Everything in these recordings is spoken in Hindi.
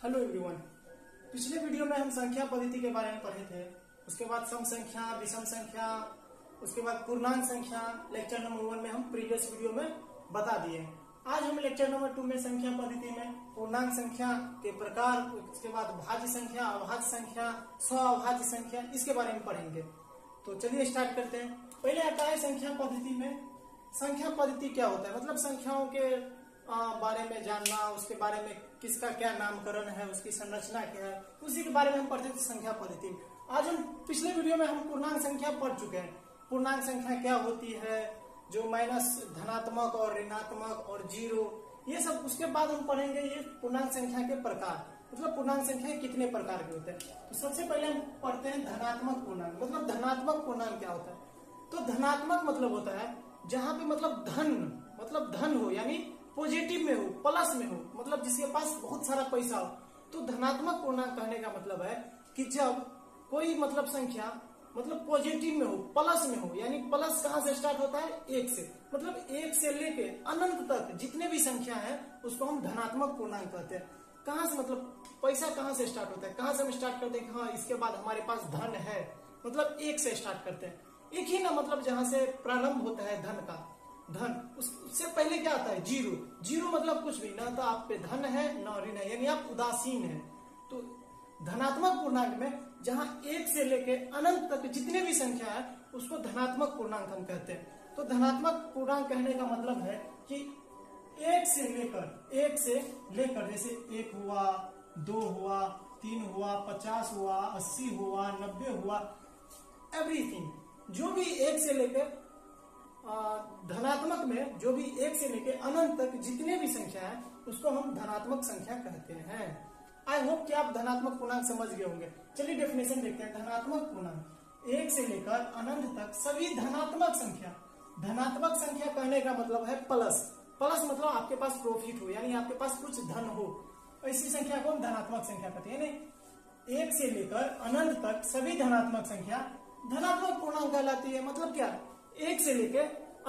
Hello everyone. पिछले वीडियो में हम संख्या पद्धति के बारे में पढ़े थे। उसके बाद सम संख्या, विषम संख्या, उसके बाद पूर्णांक संख्या लेक्चर नंबर 1 में हम प्रीवियस वीडियो में बता दिए। आज हम लेक्चर नंबर 2 में संख्या पद्धति में पूर्णांक संख्या के प्रकार, उसके बाद भाज्य संख्या, अभाज्य संख्या, स्वअभाज्य संख्या, इसके बारे में पढ़ेंगे। तो चलिए स्टार्ट करते हैं। पहले आता है संख्या पद्धति में। संख्या पद्धति क्या होता है, मतलब संख्याओं के बारे में जानना, उसके बारे में किसका क्या नामकरण है, उसकी संरचना क्या है, उसी के बारे में हम पढ़ते थे संख्या पद्धति में। आज हम पिछले वीडियो में हम पूर्णांक संख्या पढ़ चुके हैं। पूर्णांक संख्या क्या होती है, जो माइनस, धनात्मक और ऋणात्मक और जीरो, ये सब। उसके बाद हम पढ़ेंगे ये पूर्णांक संख्या के प्रकार, मतलब पूर्णांक संख्या कितने प्रकार के होते हैं। तो सबसे पहले हम पढ़ते हैं धनात्मक पूर्णांक। मतलब धनात्मक पूर्णांक क्या होता है, तो धनात्मक मतलब होता है जहां पे मतलब धन हो, यानी पॉजिटिव में हो, प्लस में हो, मतलब जिसके पास बहुत सारा पैसा हो। तो धनात्मक पूर्णांक कहने का मतलब है कि जब कोई मतलब संख्या मतलब पॉजिटिव में हो, प्लस में हो, यानी प्लस कहां से स्टार्ट होता है, 1 से। मतलब 1 से लेके अनंत तक जितने भी संख्या है उसको हम धनात्मक पूर्णांक कहते हैं। कहां से, मतलब पैसा कहां से स्टार्ट होता है, कहां से हम स्टार्ट करते हैं कि हाँ इसके बाद हमारे पास धन है, मतलब 1 से स्टार्ट करते हैं। एक ही ना, मतलब जहां से प्रारंभ होता है धन का, धन, उससे पहले क्या आता है, जीरो। जीरो मतलब कुछ भी ना, तो आप पे धन है न ऋण है, यानी आप उदासीन है। तो धनात्मक पूर्णांक में जहां 1 से लेके अनंत तक जितने भी संख्या है उसको धनात्मक पूर्णांक हम कहते हैं। तो धनात्मक पूर्णांक कहने का मतलब है कि 1 से लेकर जैसे 1 हुआ, 2 हुआ, 3 हुआ, 50 हुआ, 80 हुआ, 90 हुआ, एवरीथिंग, जो भी 1 से लेकर धनात्मक में जो भी 1 से लेकर अनंत तक जितने भी संख्या है उसको हम धनात्मक संख्या कहते हैं। आई होप कि आप धनात्मक पूर्णांक समझ गए होंगे। चलिए डेफिनेशन देखते हैं। धनात्मक पूर्णांक 1 से लेकर अनंत तक सभी धनात्मक संख्या। धनात्मक संख्या कहने का मतलब है प्लस। प्लस मतलब आपके पास प्रॉफिट हो, यानी आपके पास कुछ धन हो, ऐसी संख्या को हम धनात्मक संख्या कहते हैं। 1 से लेकर अनंत तक सभी धनात्मक संख्या धनात्मक पूर्णांक कहलाती है। मतलब क्या, 1 से लेके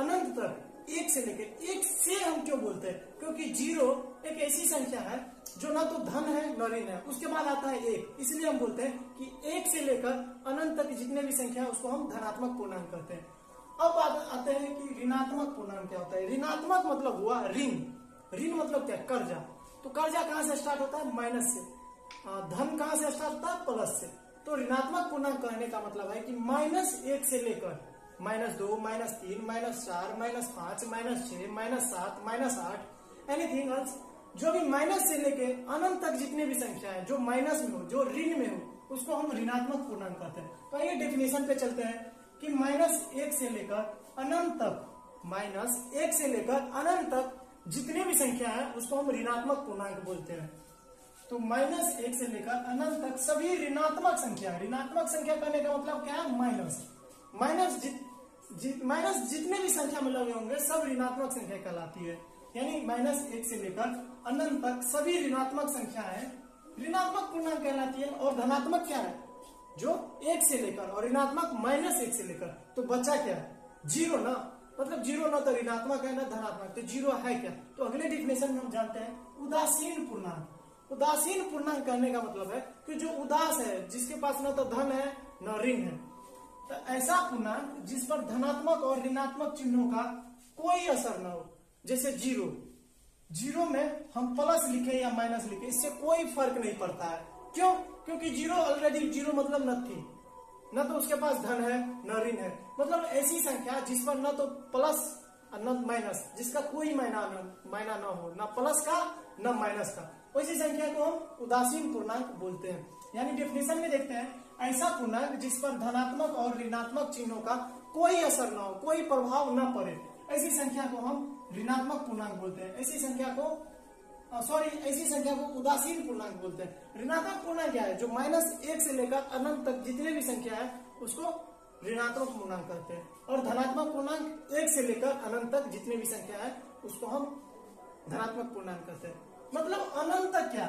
अनंत तक, 1 से लेके, 1 से हम क्यों बोलते हैं, क्योंकि जीरो एक ऐसी संख्या है जो ना तो धन है न ऋण है, उसके बाद आता है 1, इसलिए हम बोलते हैं कि 1 से लेकर अनंत तक जितने भी संख्या है उसको हम धनात्मक पूर्णांक कहते हैं। अब आते हैं कि ऋणात्मक पूर्णांक क्या होता है। ऋणात्मक मतलब हुआ ऋण। ऋण मतलब क्या, कर्जा। तो कर्जा कहां से स्टार्ट होता है, माइनस से। धन कहां से स्टार्ट होता है, प्लस से। तो ऋणात्मक पूर्णांक कहने का मतलब है कि -1 से लेकर -2, -3, -4, -5, -6, -7, -8, एनीथिंग एल्स, जो भी माइनस से लेके अनंत तक जितने भी संख्या है जो माइनस में हो, जो ऋण में हो, उसको हम ऋणात्मक पूर्णांक कहते हैं। तो ये डेफिनेशन पे चलते हैं कि -1 से लेकर अनंत तक, -1 से लेकर अनंत तक जितने भी संख्या है उसको हम ऋणात्मक पूर्णांक बोलते हैं। तो -1 से लेकर अनंत तक सभी ऋणात्मक संख्या। ऋणात्मक संख्या कहने का मतलब क्या है, माइनस जितने भी संख्या में लगे होंगे सब ऋणात्मक संख्या कहलाती है। यानी -1 से लेकर अनंत तक सभी ऋणात्मक संख्याएं ऋणात्मक पूर्णांक कहलाती है। और धनात्मक क्या है, जो 1 से लेकर, और ऋणात्मक -1 से लेकर। तो बचा क्या है, जीरो ना। मतलब जीरो ना तो ऋणात्मक है ना धनात्मक, तो जीरो है क्या। तो अगले डिफिनेशन में हम जानते हैं उदासीन पूर्णांक। उदासीन पूर्णांक कहने का मतलब है कि जो उदास है, जिसके पास न तो धन है न ऋण है, तो ऐसा पूर्णांक जिस पर धनात्मक और ऋणात्मक चिन्हों का कोई असर न हो। जैसे जीरो में हम प्लस लिखे या माइनस लिखे, इससे कोई फर्क नहीं पड़ता है। क्यों, क्योंकि जीरो ऑलरेडी, जीरो मतलब नथिंग, न तो उसके पास धन है न ऋण है। मतलब ऐसी संख्या जिस पर न तो प्लस न माइनस, जिसका कोई मायना न हो, न प्लस का न माइनस का, वैसी संख्या को हम उदासीन पूर्णांक बोलते हैं। यानी डेफिनेशन में देखते हैं, ऐसा पूर्णांक जिस पर धनात्मक और ऋणात्मक चिन्हों का कोई असर न हो, कोई प्रभाव न पड़े, ऐसी संख्या को हम ऋणात्मक पूर्णांक बोलते हैं। ऐसी संख्या को उदासीन पूर्णांक बोलते हैं। ऋणात्मक पूर्णांक क्या है, जो -1 से लेकर अनंत तक जितने भी संख्या है उसको ऋणात्मक पूर्णांक कहते हैं। और धनात्मक पूर्णांक 1 से लेकर अनंत तक जितने भी संख्या है उसको हम धनात्मक पूर्णांक कहते हैं। मतलब अनंत तक क्या,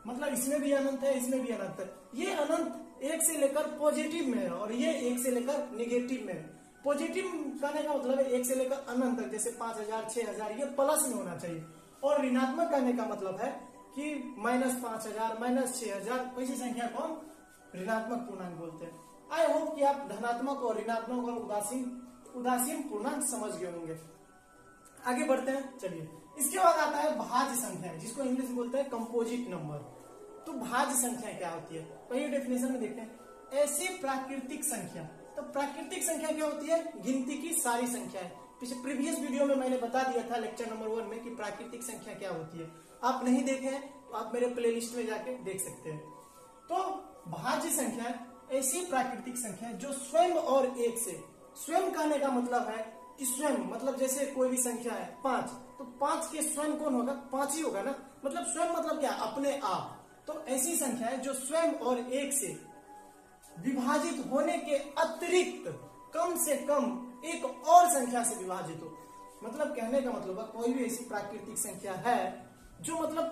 मतलब इसमें भी अनंत है, इसमें भी अनंत है। ये अनंत 1 से लेकर पॉजिटिव में है और ये 1 से लेकर निगेटिव में है। पॉजिटिव कहने का मतलब है 1 से लेकर अनंत तक, जैसे 5000, 6000, ये प्लस में होना चाहिए। और ऋणात्मक कहने का मतलब है कि -5000, -6000, ऐसी संख्या को हम ऋणात्मक पूर्णांक बोलते हैं। आई होप कि आप धनात्मक और ऋणात्मक और उदासीन पूर्णांक समझ गए होंगे। आगे बढ़ते हैं, चलिए। इसके बाद आता है भाज्य संख्या, जिसको इंग्लिश में बोलते हैं कंपोजिट नंबर। तो भाज्य संख्या क्या होती है, पहले डेफिनेशन में देखते हैं। ऐसी प्राकृतिक संख्या, तो प्राकृतिक संख्या क्या होती है, गिनती की सारी संख्याएं। प्रीवियस वीडियो में मैंने बता दिया था लेक्चर नंबर 1 में कि प्राकृतिक संख्या क्या होती है। आप नहीं देखे हैं तो आप मेरे प्लेलिस्ट में जाके देख सकते हैं। तो भाज्य संख्या ऐसी प्राकृतिक संख्या जो स्वयं और एक से, स्वयं कहने का मतलब है कि स्वयं मतलब जैसे कोई भी संख्या है 5, तो 5 के स्वयं कौन होगा, 5 ही होगा ना। मतलब स्वयं मतलब क्या, अपने आप। तो ऐसी संख्या है जो स्वयं और एक से विभाजित होने के अतिरिक्त कम से कम एक और संख्या से विभाजित हो। मतलब कहने का मतलब है कोई भी ऐसी प्राकृतिक संख्या है जो मतलब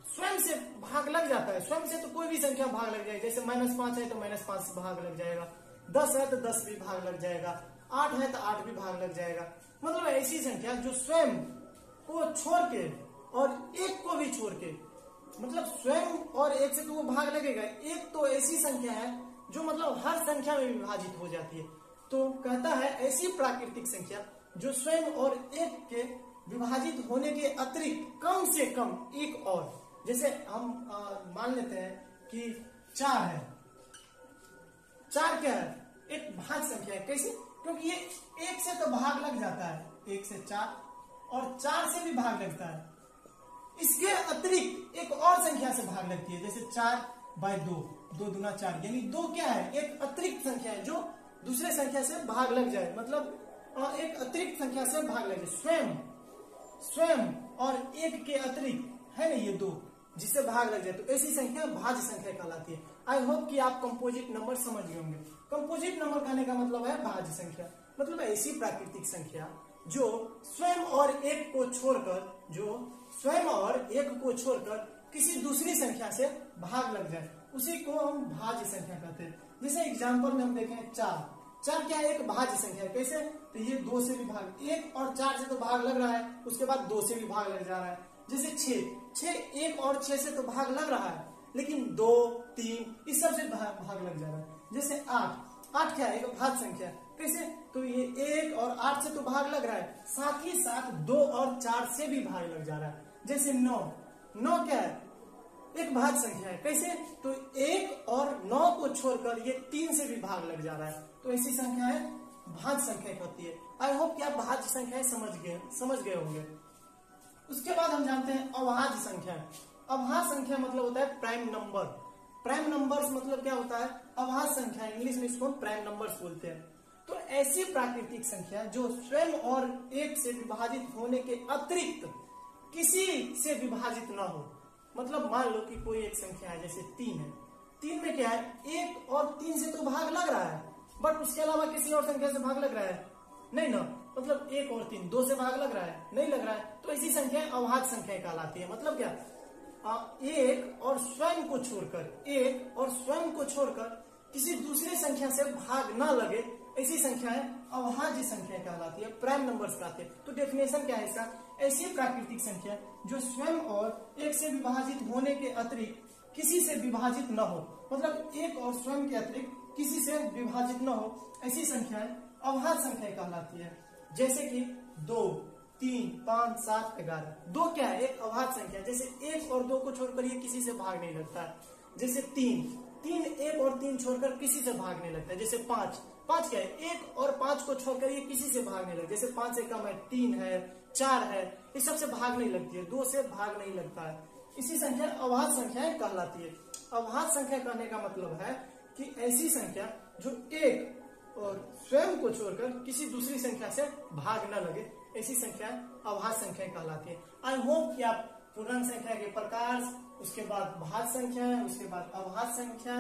स्वयं से भाग लग जाता है। स्वयं से तो कोई भी संख्या भाग लग जाएगी, जैसे -5 है तो -5 से भाग लग जाएगा, 10 है तो 10 भी भाग लग जाएगा, 8 है तो 8 भी भाग लग जाएगा। मतलब ऐसी संख्या जो स्वयं को छोड़ के और एक को भी छोड़ के, मतलब स्वयं और एक से तो वो भाग लगेगा। एक तो ऐसी संख्या है जो मतलब हर संख्या में विभाजित हो जाती है। तो कहता है ऐसी प्राकृतिक संख्या जो स्वयं और एक के विभाजित होने के अतिरिक्त कम से कम एक और, जैसे हम मान लेते हैं कि 4 है। 4 क्या है, एक भाज्य संख्या है। कैसे, क्योंकि ये एक से तो भाग लग जाता है, 1 से 4, और 4 से भी भाग लगता है। इसके अतिरिक्त एक और संख्या से भाग लगती है, जैसे 4/2, 2 दूना 4, यानी 2 क्या है, एक अतिरिक्त संख्या है जो दूसरे संख्या से भाग लग जाए। मतलब एक अतिरिक्त संख्या से भाग लग जाए, स्वयं और एक के अतिरिक्त है ना, ये 2 जिससे भाग लग जाए, तो ऐसी संख्या भाज्य संख्या कहलाती है। आई होप कि आप कंपोजिट नंबर समझ गए होंगे। कंपोजिट नंबर कहने का मतलब है भाज्य संख्या, मतलब ऐसी प्राकृतिक संख्या जो स्वयं और एक को छोड़कर किसी दूसरी संख्या से भाग लग जाए, उसी को हम भाज्य संख्या कहते हैं। जैसे एग्जांपल में हम देखें 4 क्या है, एक भाज्य संख्या है। कैसे, तो ये 2 से भी भाग, 1 और 4 से तो भाग लग रहा है, उसके बाद 2 से भी भाग लग जा रहा है। जैसे 6 1 और 6 से तो भाग लग रहा है, लेकिन 2 3 इस सब से भाग लग जा रहा है। जैसे 8 क्या है, एक भाज्य संख्या। कैसे, तो ये 1 और 8 से तो भाग लग रहा है, साथ ही साथ 2 और 4 से भी भाग लग जा रहा है। जैसे 9 क्या है, एक भाज्य संख्या है। कैसे, तो 1 और 9 को छोड़कर ये 3 से भी भाग लग जा रहा है, तो ऐसी संख्या है भाज्य संख्या होती है। आई होप कि आप भाज्य संख्याएं समझ गए होंगे। उसके बाद हम जानते हैं अभाज्य संख्या। अभाज्य संख्या मतलब होता है प्राइम नंबर। प्राइम नंबर्स मतलब क्या होता है, अभाज्य संख्या, इंग्लिश में इसको प्राइम नंबर्स बोलते हैं। तो ऐसी प्राकृतिक संख्या जो स्वयं और एक से विभाजित होने के अतिरिक्त किसी से विभाजित ना हो। मतलब मान लो कि कोई एक संख्या है, जैसे 3 है। 3 में क्या है, 1 और 3 से तो भाग लग रहा है, बट उसके अलावा किसी और संख्या से भाग लग रहा है नहीं ना। मतलब 1 और 3, 2 से भाग लग रहा है, नहीं लग रहा है, तो ऐसी संख्या अभाज्य संख्या कहलाती है। मतलब क्या, एक और स्वयं को छोड़कर किसी दूसरी संख्या से भाग ना लगे, ऐसी संख्या है अभाज्य संख्या कहलाती है, प्राइम नंबर्स कहते हैं। तो डेफिनेशन क्या है इसका, ऐसी प्राकृतिक संख्या जो स्वयं और एक से विभाजित होने के अतिरिक्त किसी से विभाजित न हो, मतलब एक और स्वयं के अतिरिक्त किसी से विभाजित न हो, ऐसी संख्या अभाज्य संख्या कहलाती है। जैसे कि 2 3 5 7 11, 2 क्या है, एक अभाज्य संख्या। जैसे 1 और 2 को छोड़कर ये किसी से भाग नहीं लगता है। जैसे 3 1 और 3 छोड़कर किसी से भाग नहीं लगता है। जैसे 5 क्या है, 1 और 5 को छोड़कर ये किसी से भाग नहीं लगता। जैसे 5 से कम है, 3 है, 4 है, इस सब से भाग नहीं लगती है, 2 से भाग नहीं लगता है। इसी संख्या अभाज्य संख्याएं कहलाती है। अभाज्य संख्या कहने का मतलब है कि ऐसी संख्या जो एक और स्वयं को छोड़कर किसी दूसरी संख्या से भाग न लगे, ऐसी संख्या अभाज्य संख्या कहलाती है। आई होप कि आप पूर्णांक संख्या के प्रकार, उसके बाद भाज्य संख्या, उसके बाद अभाज्य संख्या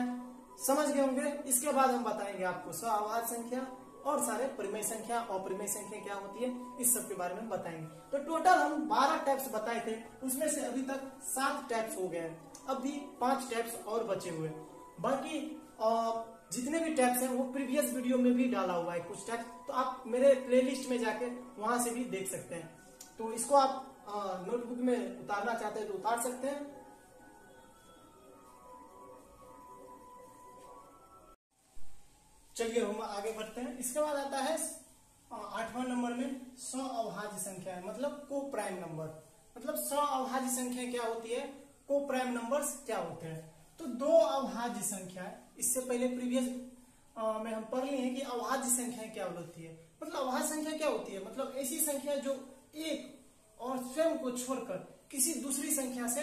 समझ गए होंगे। इसके बाद हम बताएंगे आपको सअभाज्य संख्या और सारे परिमेय संख्या, अपरिमेय संख्या क्या होती है, इस सब के बारे में बताएंगे। तो टोटल हम 12 टाइप्स बताए थे, उसमें से अभी तक 7 टाइप्स हो गए हैं, अभी 5 टाइप्स और बचे हुए। बाकी जितने भी टैब्स हैं वो प्रीवियस वीडियो में भी डाला हुआ है कुछ टैब्स, तो आप मेरे प्लेलिस्ट में जाके वहां से भी देख सकते हैं। तो इसको आप नोटबुक में उतारना चाहते हैं तो उतार सकते हैं। चलिए हम आगे बढ़ते हैं। इसके बाद आता है 8वां नंबर में सौ अभाज्य संख्या है, मतलब को प्राइम नंबर। मतलब सौ अभाज्य संख्या क्या होती है, को प्राइम नंबर्स क्या होते हैं। तो दो अभाज्य संख्या, इससे पहले प्रीवियस में हम पढ़ लिए हैं कि अभाज्य संख्या क्या होती है। मतलब अभाज्य संख्या क्या होती है, मतलब ऐसी संख्या जो एक और स्वयं को छोड़कर किसी दूसरी संख्या से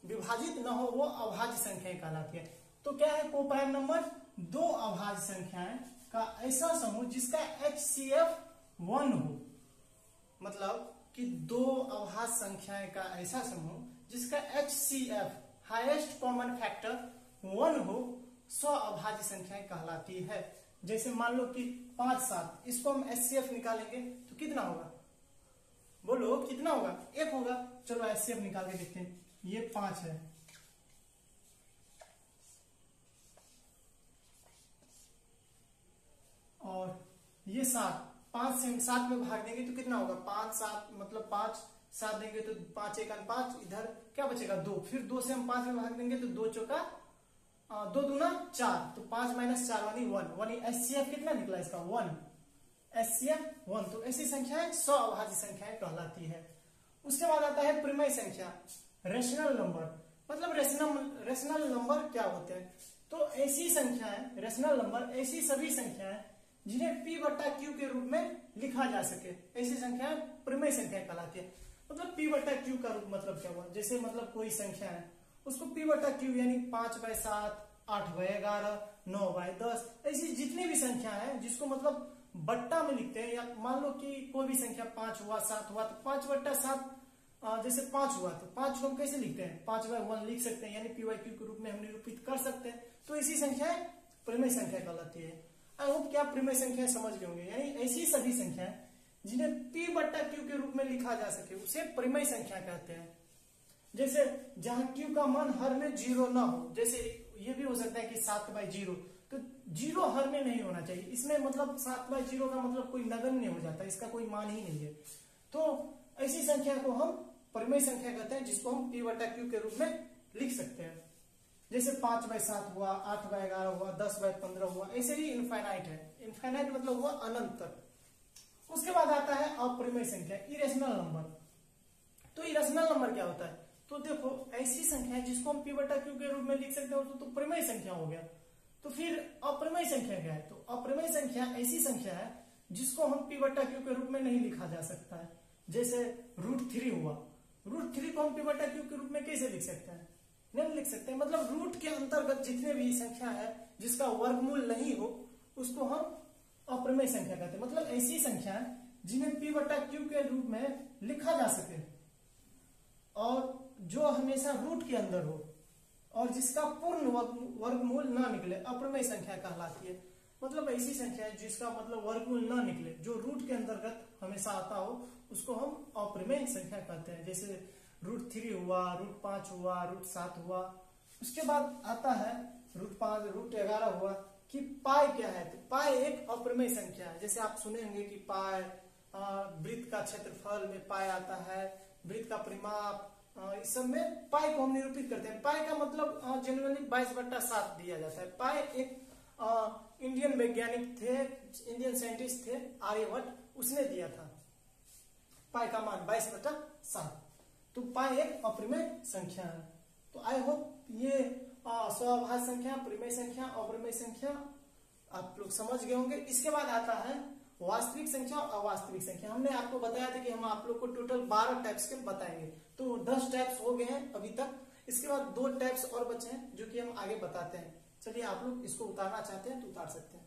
विभाजित न हो, वो अभाज्य संख्या कहलाती है। तो क्या है को प्राइम नंबर, दो अभाज्य संख्याएं का ऐसा समूह जिसका HCF 1 हो। मतलब कि दो अभाज्य संख्याएं का ऐसा समूह जिसका HCF हाईएस्ट कॉमन फैक्टर 1 हो, सौ अभाज्य संख्याएं कहलाती है। जैसे मान लो कि 5 7, इसको हम HCF निकालेंगे तो कितना होगा, बोलो कितना होगा, 1 होगा। चलो HCF निकाल के देखते हैं। ये 5 है और ये 7, 5 से 7 में भाग देंगे तो कितना होगा, 5 7, मतलब 5 7 देंगे तो 5 1 5, इधर क्या बचेगा 2, फिर 2 से हम 5 में भाग देंगे तो 2 चौका 2 दूना 4, तो 5 - 4 यानी 1। HCF कितना निकला इसका 1, HCF 1। तो ऐसी संख्याएं सौ अभाज्य संख्याएं कहलाती है। उसके बाद आता है परिमेय संख्या, रेशनल नंबर। मतलब रेशनल नंबर क्या होते हैं, तो ऐसी संख्याएं, रेशनल नंबर ऐसी सभी संख्याएं जिन्हें P/Q के रूप में लिखा जा सके, ऐसी संख्याएं परिमेय संख्या कहलाती है। मतलब P/Q का रूप मतलब क्या हुआ, जैसे मतलब कोई संख्या है उसको P/Q यानी 5/7, 8/11, 9/10, ऐसी जितनी भी संख्या है जिसको मतलब बट्टा में लिखते हैं, या मान लो कि कोई भी संख्या 5 हुआ 7 हुआ तो 5/7, जैसे 5 हुआ तो 5 को हम कैसे लिखते हैं, 5/1 लिख सकते हैं, यानी P/Q के रूप में हम निरूपित कर सकते हैं। तो ऐसी संख्याएं परिमेय संख्या कहलाती है। आई होप क्या परिमेय संख्या समझ गए होंगे, यानी ऐसी सभी संख्याएं जिन्हें P/Q के रूप में लिखा जा सके उसे परिमेय संख्या कहते हैं। जैसे जहां Q का मान हर में 0 ना हो, जैसे ये भी हो सकता है कि 7/0, तो 0 हर में नहीं होना चाहिए। इसमें मतलब 7/0 का मतलब कोई नगण्य हो जाता है, इसका कोई मान ही नहीं है। तो ऐसी संख्या को हम परिमेय संख्या कहते हैं, जिसको हम P/Q के रूप में लिख सकते हैं। जैसे 5/7 हुआ, 8/11 हुआ, 10/15 हुआ, ऐसे ही इनफाइनाइट है। इनफाइनाइट मतलब हुआ अनंत तक। उसके बाद आता है अपरिमेय संख्या, इरेशनल नंबर। तो इरेशनल नंबर क्या होता है, तो देखो ऐसी संख्या है जिसको हम P/Q के रूप में लिख सकते हैं, तो परिमेय संख्या हो गया। तो फिर अपरिमेय संख्या क्या है, तो अपरिमेय संख्या ऐसी संख्या है जिसको हम P/Q के रूप में नहीं लिखा जा सकता है। जैसे √3 हुआ, √3 को हम P/Q के रूप में कैसे लिख सकते हैं, नहीं लिख सकते। मतलब रूट के अंतर्गत जितने भी संख्या है जिसका वर्गमूल नहीं हो उसको हम अपरिमेय संख्या कहते हैं। मतलब ऐसी संख्या है जिन्हें P/Q के रूप में लिखा जा सके और जो हमेशा रूट के अंदर हो और जिसका पूर्ण वर्गमूल ना निकले, अपरिमेय संख्या कहलाती है। मतलब ऐसी संख्या है जिसका मतलब वर्गमूल ना निकले, जो रूट के अंतर्गत हमेशा आता हो, उसको हम अपरिमेय संख्या कहते हैं। जैसे √3 हुआ, √5 हुआ, √7 हुआ। उसके बाद आता है √5, √11 हुआ कि पाई क्या है, तो पाई एक अपरिमेय संख्या है। जैसे आप सुनेंगे कि पाई वृत्त का क्षेत्रफल में पाई आता है, वृत्त का परिमाप, इस सब में पाई को हम निरूपित करते हैं। पाई का मतलब जनरली 22/7 दिया जाता है। पाई एक इंडियन वैज्ञानिक थे, इंडियन साइंटिस्ट थे आर्यभट्ट, उसने दिया था पाई का मान 22/7। तो पाई एक अपरिमेय संख्या है। तो आई होप ये स्वाभाविक संख्या, परिमेय संख्या, अपरिमेय संख्या आप लोग समझ गए होंगे। इसके बाद आता है वास्तविक संख्या और अवास्तविक संख्या। हमने आपको बताया था कि हम आप लोग को टोटल 12 टाइप्स के बताएंगे, तो 10 टाइप्स हो गए हैं अभी तक। इसके बाद 2 टाइप्स और बचे हैं जो कि हम आगे बताते हैं। चलिए आप लोग इसको उतारना चाहते हैं तो उतार सकते हैं।